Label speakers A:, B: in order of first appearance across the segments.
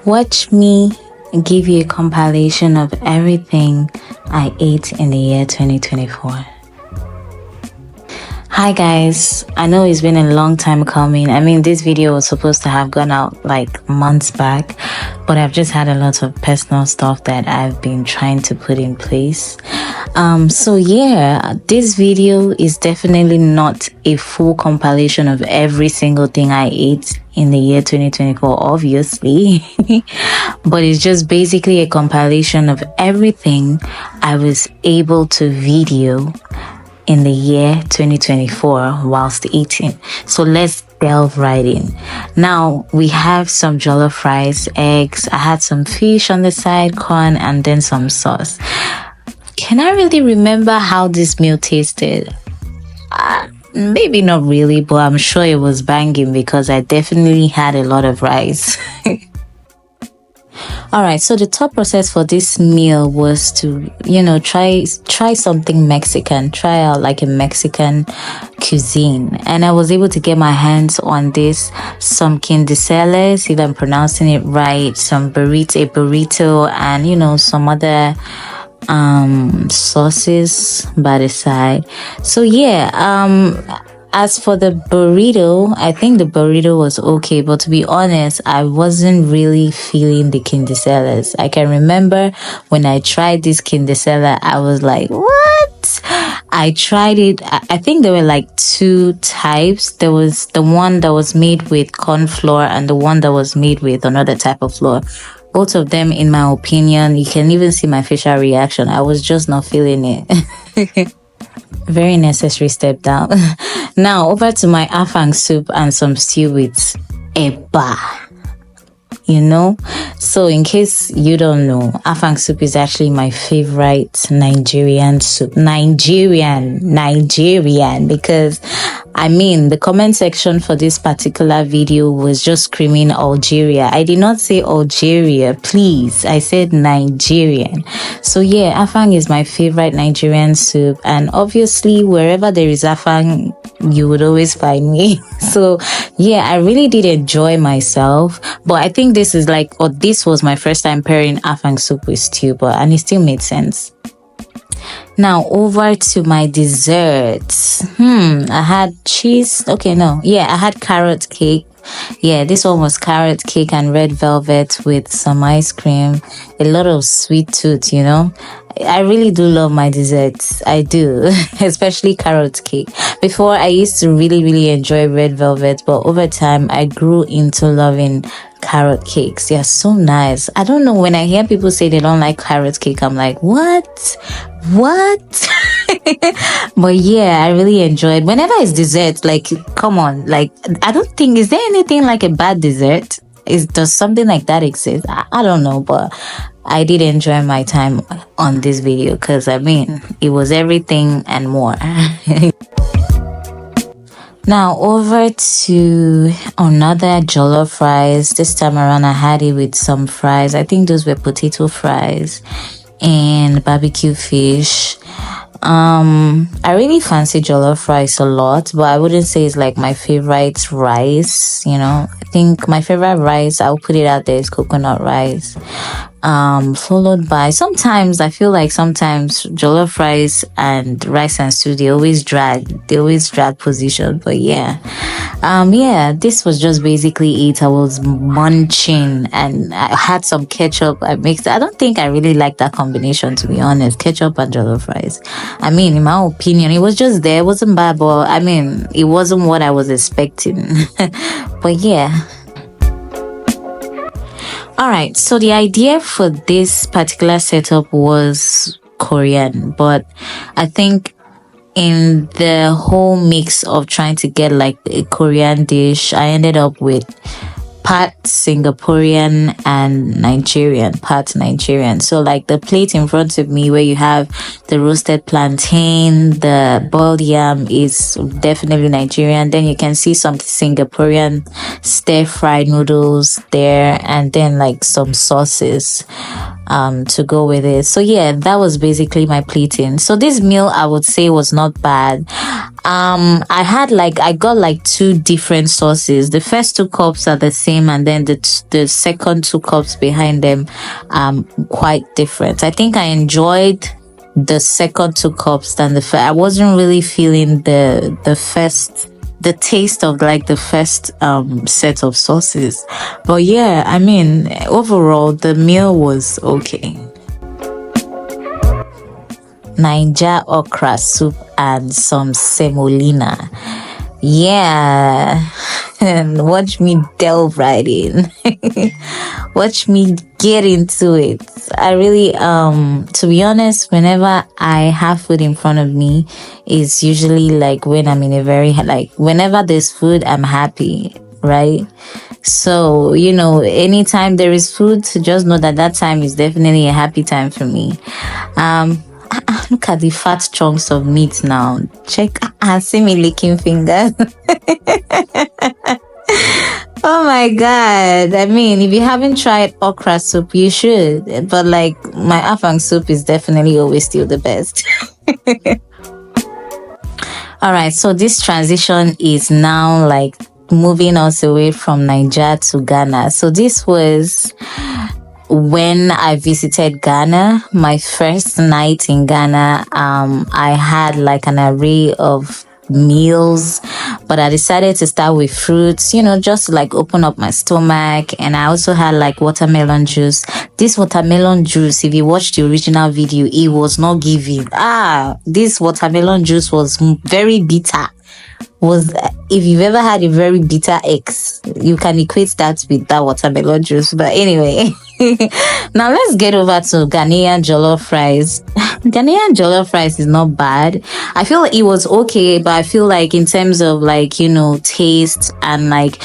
A: Watch me give you a compilation of everything I ate in the year 2024. Hi guys, I know it's been a long time coming. I mean, this video was supposed to have gone out like months back, but I've just had a lot of personal stuff that I've been trying to put in place. So yeah, this video is definitely not a full compilation of every single thing I ate in the year 2024, obviously, but it's just basically a compilation of everything I was able to video in the year 2024 whilst eating. So let's delve right in. Now we have some jollof rice, eggs. I had some fish on the side, corn, and then some sauce. Can I really remember how this meal tasted? Maybe not really, but I'm sure it was banging because I definitely had a lot of rice. Alright, so the thought process for this meal was to, try something Mexican, try out like a Mexican cuisine. And I was able to get my hands on this, some quindiceles, if I'm pronouncing it right, some burrito, and some other sauces by the side. So yeah, as for the burrito, I think the burrito was okay, but to be honest, I wasn't really feeling the quindiceles. I can remember when I tried this quindicele, I was like, what? I tried it. I think there were like two types. There was the one that was made with corn flour and the one that was made with another type of flour. Both of them, in my opinion, you can even see my facial reaction. I was just not feeling it. Very necessary step down. Now over to my afang soup and some stew with eba. So in case you don't know, afang soup is actually my favorite Nigerian soup. Nigerian, because I mean, the comment section for this particular video was just screaming Algeria. I did not say Algeria, please. I said Nigerian. So yeah, afang is my favorite Nigerian soup. And obviously, wherever there is afang, you would always find me. So yeah, I really did enjoy myself. But I think this was my first time pairing afang soup with stew, and it still made sense. Now over to my desserts. I had cheese. I had carrot cake. Yeah, this one was carrot cake and red velvet with some ice cream. A lot of sweet tooth, I really do love my desserts. I do, especially carrot cake. Before, I used to really, really enjoy red velvet, but over time, I grew into loving carrot cakes. They're so nice. I don't know, when I hear people say they don't like carrot cake, I'm like, what? But yeah, I really enjoyed. Whenever it's dessert, like, come on, like, I don't think, is there anything like a bad dessert? Does something like that exist? I don't know, but I did enjoy my time on this video because it was everything and more. Now over to another jollof rice. This time around I had it with some fries. I think those were potato fries and barbecue fish. I really fancy jollof rice a lot, but I wouldn't say it's like my favorite rice. I think my favorite rice, I'll put it out there, is coconut rice. Followed by, sometimes I feel like jollof rice and rice and stew, they always drag position. But yeah, this was just basically it. I was munching and I had some ketchup. I don't think I really like that combination, to be honest, ketchup and jollof rice. In my opinion, it was just there. It wasn't bad, but it wasn't what I was expecting. But yeah. Alright, so the idea for this particular setup was Korean, but I think in the whole mix of trying to get like a Korean dish, I ended up with part Singaporean and part Nigerian. So like the plate in front of me where you have the roasted plantain, the boiled yam is definitely Nigerian. Then you can see some Singaporean stir-fried noodles there, and then like some sauces. to go with it. So yeah, that was basically my plating. So this meal, I would say, was not bad. I got like two different sauces. The first two cups are the same, and then the second two cups behind them quite different. I think I enjoyed the second two cups than the first. I wasn't really feeling the taste of like the first set of sauces. But yeah, I mean, overall the meal was okay. Niger okra soup and some semolina. Yeah. And watch me delve right in. Watch me get into it. I really to be honest, whenever I have food in front of me, it's usually like when I'm in a very like whenever there's food, I'm happy, right? So, anytime there is food, just know that that time is definitely a happy time for me. Look at the fat chunks of meat now. Check. See me licking fingers. Oh my god. I mean, if you haven't tried okra soup, you should. But like, my afang soup is definitely always still the best. All right, so this transition is now like moving us away from Nigeria to Ghana. So this was when I visited Ghana. My first night in Ghana, I had like an array of meals, but I decided to start with fruits, just to like open up my stomach. And I also had like watermelon juice. This watermelon juice, if you watched the original video, it was not giving. This watermelon juice was very bitter. If you've ever had a very bitter ex, you can equate that with that watermelon juice. But anyway, now let's get over to Ghanaian jollof rice. Ghanaian jollof rice is not bad. I feel like it was okay, but I feel like in terms of like, taste and like,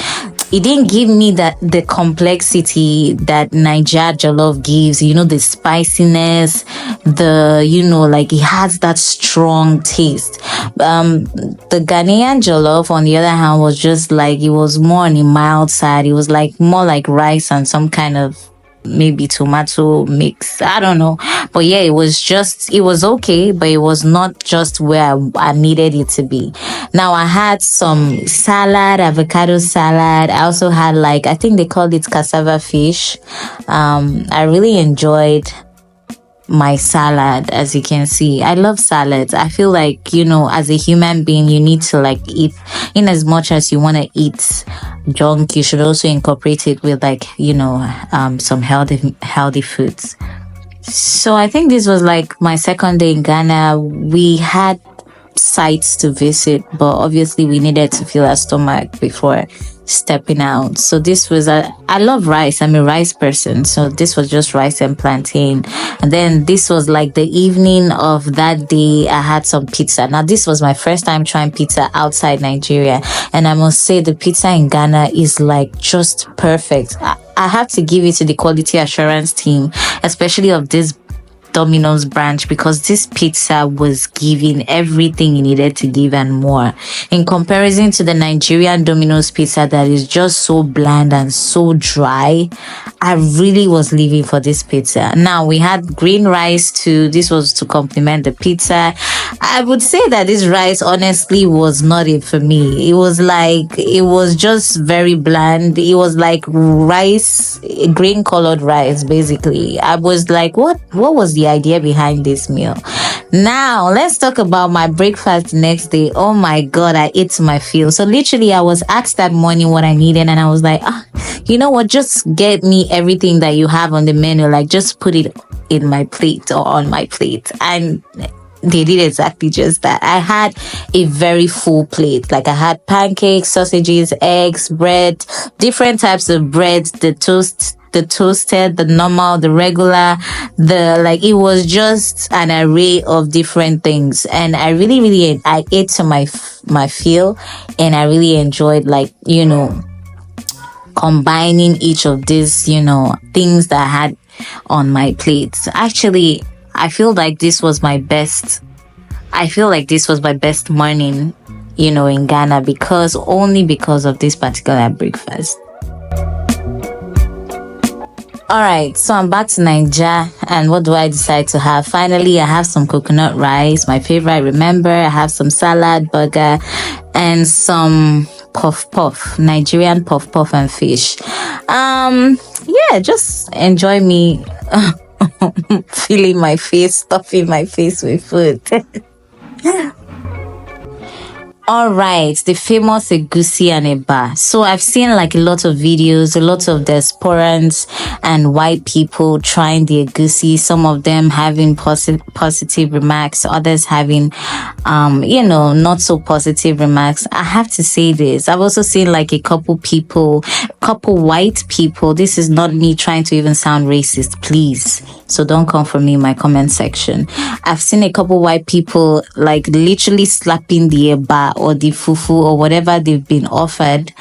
A: it didn't give me the complexity that Niger jollof gives, the spiciness, like it has that strong taste. The Ghanaian jollof, on the other hand, was just like, it was more on the mild side. It was like more like rice and some kind of maybe tomato mix. I don't know. But yeah, it was okay, but it was not just where I needed it to be. Now I had some salad, avocado salad. I also had like, I think they called it cassava fish. I really enjoyed my salad. As you can see, I love salads. I feel like, as a human being, you need to like eat. In as much as you want to eat junk, you should also incorporate it with like, some healthy foods. So I think this was like my second day in Ghana. We had sites to visit, but obviously we needed to fill our stomach before stepping out. So this was I love rice. I'm a rice person. So this was just rice and plantain. And then this was like the evening of that day. I had some pizza. Now this was my first time trying pizza outside Nigeria. And I must say the pizza in Ghana is like just perfect. I have to give it to the quality assurance team, especially of this Domino's branch, because this pizza was giving everything you needed to give and more, in comparison to the Nigerian Domino's pizza that is just so bland and so dry. I really was living for this pizza. Now we had green rice too. This was to complement the pizza. I would say that this rice honestly was not it for me. It was just very bland. It was like rice, green colored rice basically. I was like, what was the idea behind this meal? Now let's talk about my breakfast the next day. Oh my god, I ate my fill. So literally I was asked that morning what I needed, and I was like, you know what, just get me everything that you have on the menu, like just put it in my plate or on my plate. And they did exactly just that. I had a very full plate. Like I had pancakes, sausages, eggs, bread, different types of bread, the toasted, the normal, the regular, it was just an array of different things. And I really I ate to my fill, and I really enjoyed combining each of these, things that I had on my plate. Actually, I feel like this was my best morning, in Ghana, only because of this particular breakfast. All right, so I'm back to Nigeria, and what do I decide to have? Finally, I have some coconut rice, my favorite. Remember, I have some salad, burger, and some puff puff, Nigerian puff puff and fish. Yeah, just enjoy me filling my face, stuffing my face with food. All right, the famous Egusi and Eba. So I've seen like a lot of videos, a lot of diasporans and white people trying the Egusi. Some of them having positive remarks, others having, not so positive remarks. I have to say this. I've also seen like a couple white people. This is not me trying to even sound racist, please. So don't come for me in my comment section. I've seen a couple white people like literally slapping the Eba or the fufu or whatever they've been offered,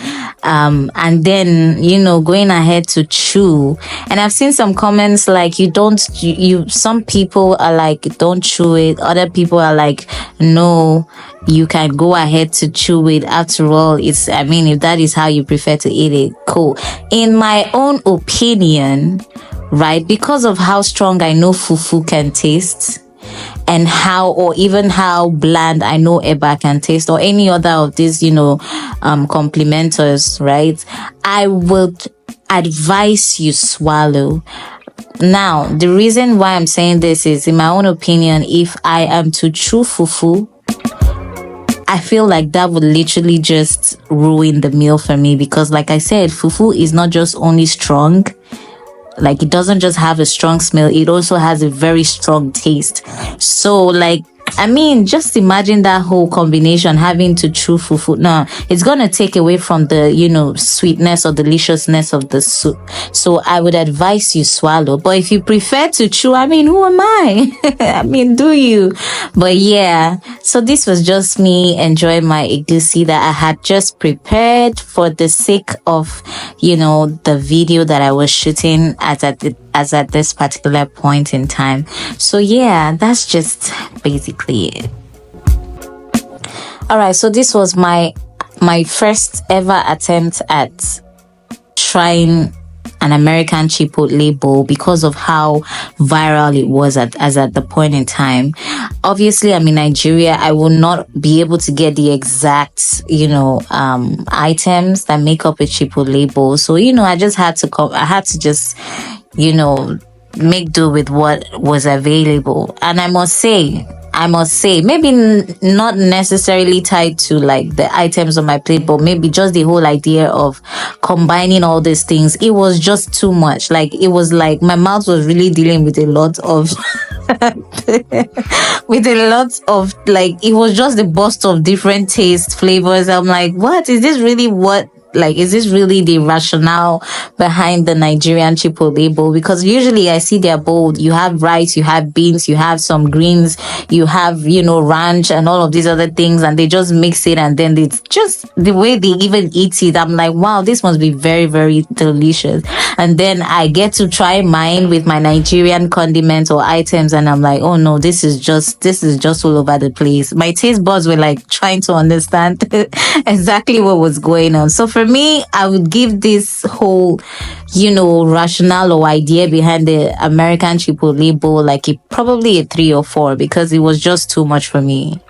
A: and then going ahead to chew. And I've seen some comments like some people are like, don't chew it, other people are like, no, you can go ahead to chew it. After all, if that is how you prefer to eat it, cool. In my own opinion, right, because of how strong I know fufu can taste, and how bland I know eba can taste, or any other of these complementers, right, I would advise you swallow. Now, the reason why I'm saying this is, in my own opinion, if I am to chew fufu, I feel like that would literally just ruin the meal for me, because like I said, fufu is not just only strong. Like, it doesn't just have a strong smell, it also has a very strong taste. So just imagine that whole combination, having to chew fufu. No, it's gonna take away from the sweetness or deliciousness of the soup. So I would advise you swallow. But if you prefer to chew, who am I? Do you? But yeah, so this was just me enjoying my egusi that I had just prepared for the sake of the video that I was shooting as at this particular point in time. So yeah, that's just basically it. All right, so this was my first ever attempt at trying an American chipotle bowl, because of how viral it was at the point in time. Obviously, I'm in Nigeria. I will not be able to get the exact items that make up a chipotle bowl. So I just had to just make do with what was available. And I must say, maybe not necessarily tied to like the items on my plate, but maybe just the whole idea of combining all these things. It was just too much. Like, it was like my mouth was really dealing with a lot of like, it was just a burst of different taste, flavors. I'm like, what is this really? Is this really the rationale behind the Nigerian chipotle bowl? Because usually I see their bowl, you have rice, you have beans, you have some greens, you have, ranch and all of these other things, and they just mix it, and then it's just the way they even eat it. I'm like, wow, this must be very, very delicious. And then I get to try mine with my Nigerian condiments or items, and I'm like, oh no, this is just all over the place. My taste buds were like trying to understand exactly what was going on. So for me, I would give this whole, rationale or idea behind the American chipotle bowl probably a 3 or 4, because it was just too much for me.